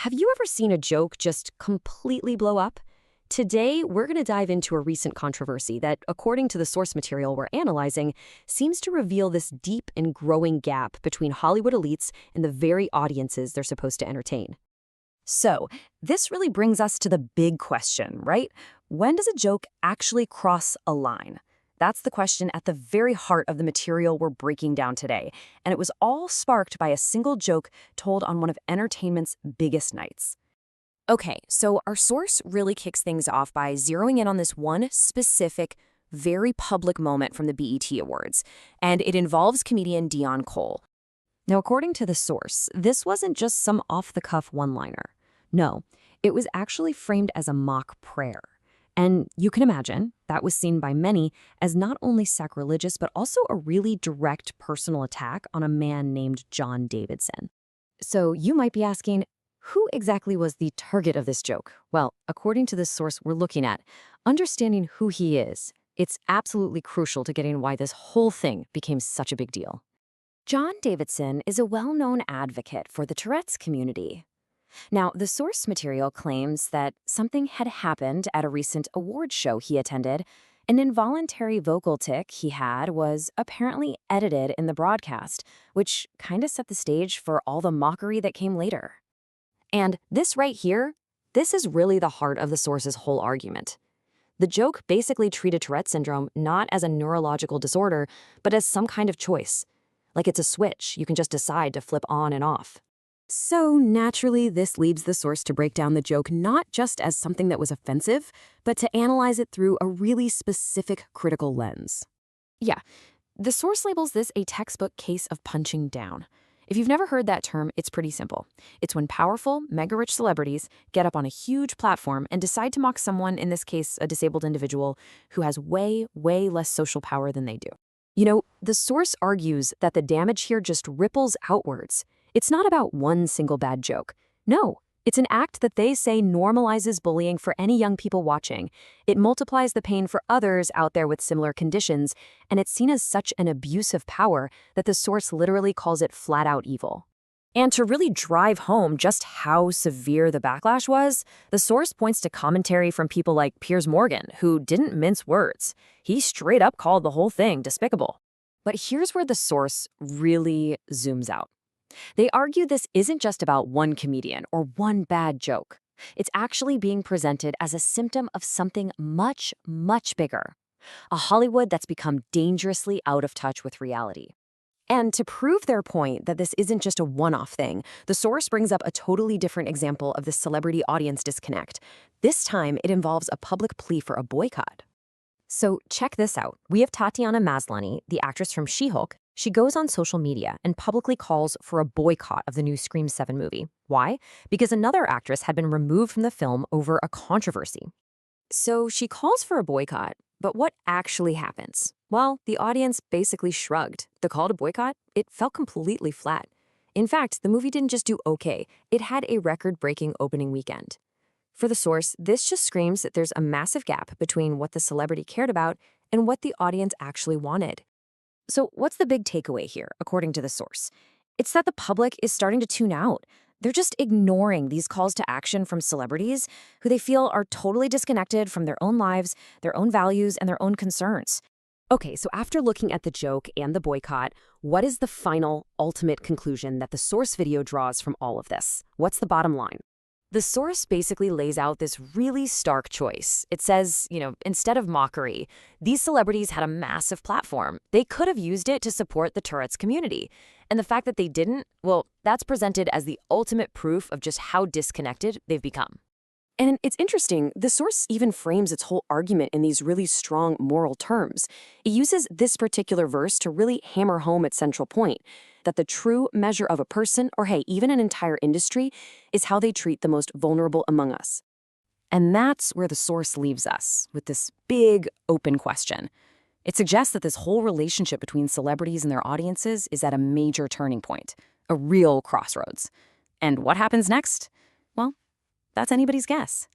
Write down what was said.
Have you ever seen a joke just completely blow up? Today, we're going to dive into a recent controversy that, according to the source material we're analyzing, seems to reveal this deep and growing gap between Hollywood elites and the very audiences they're supposed to entertain. So, this really brings us to the big question, right? When does a joke actually cross a line? That's the question at the very heart of the material we're breaking down today, and it was all sparked by a single joke told on one of entertainment's biggest nights. Okay, so our source really kicks things off by zeroing in on this one specific, very public moment from the BET Awards, and it involves comedian Dion Cole. Now, according to the source, this wasn't just some off-the-cuff one-liner. No, it was actually framed as a mock prayer. And you can imagine, that was seen by many as not only sacrilegious, but also a really direct personal attack on a man named John Davidson. So you might be asking, who exactly was the target of this joke? Well, according to this source we're looking at, understanding who he is, it's absolutely crucial to getting why this whole thing became such a big deal. John Davidson is a well-known advocate for the Tourette's community. Now, the source material claims that something had happened at a recent award show he attended. An involuntary vocal tic he had was apparently edited in the broadcast, which kind of set the stage for all the mockery that came later. And this right here, this is really the heart of the source's whole argument. The joke basically treated Tourette syndrome not as a neurological disorder, but as some kind of choice. Like it's a switch you can just decide to flip on and off. So naturally, this leads the source to break down the joke not just as something that was offensive, but to analyze it through a really specific critical lens. Yeah, the source labels this a textbook case of punching down. If you've never heard that term, it's pretty simple. It's when powerful, mega-rich celebrities get up on a huge platform and decide to mock someone, in this case, a disabled individual, who has way, way less social power than they do. You know, the source argues that the damage here just ripples outwards. It's not about one single bad joke. No, it's an act that they say normalizes bullying for any young people watching. It multiplies the pain for others out there with similar conditions, and it's seen as such an abuse of power that the source literally calls it flat-out evil. And to really drive home just how severe the backlash was, the source points to commentary from people like Piers Morgan, who didn't mince words. He straight up called the whole thing despicable. But here's where the source really zooms out. They argue this isn't just about one comedian or one bad joke. It's actually being presented as a symptom of something much, much bigger. A Hollywood that's become dangerously out of touch with reality. And to prove their point that this isn't just a one-off thing, the source brings up a totally different example of the celebrity-audience disconnect. This time, it involves a public plea for a boycott. So check this out. We have Tatiana Maslany, the actress from She-Hulk. She goes on social media and publicly calls for a boycott of the new Scream 7 movie. Why? Because another actress had been removed from the film over a controversy. So she calls for a boycott, but what actually happens? Well, the audience basically shrugged. The call to boycott, it fell completely flat. In fact, the movie didn't just do okay, it had a record-breaking opening weekend. For the source, this just screams that there's a massive gap between what the celebrity cared about and what the audience actually wanted. So what's the big takeaway here, according to the source? It's that the public is starting to tune out. They're just ignoring these calls to action from celebrities who they feel are totally disconnected from their own lives, their own values, and their own concerns. Okay, so after looking at the joke and the boycott, what is the final, ultimate conclusion that the source video draws from all of this? What's the bottom line? The source basically lays out this really stark choice. It says, instead of mockery, these celebrities had a massive platform. They could have used it to support the Tourette's community. And the fact that they didn't, well, that's presented as the ultimate proof of just how disconnected they've become. And it's interesting, the source even frames its whole argument in these really strong moral terms. It uses this particular verse to really hammer home its central point, that the true measure of a person, or hey, even an entire industry, is how they treat the most vulnerable among us. And that's where the source leaves us, with this big, open question. It suggests that this whole relationship between celebrities and their audiences is at a major turning point, a real crossroads. And what happens next? Well, that's anybody's guess.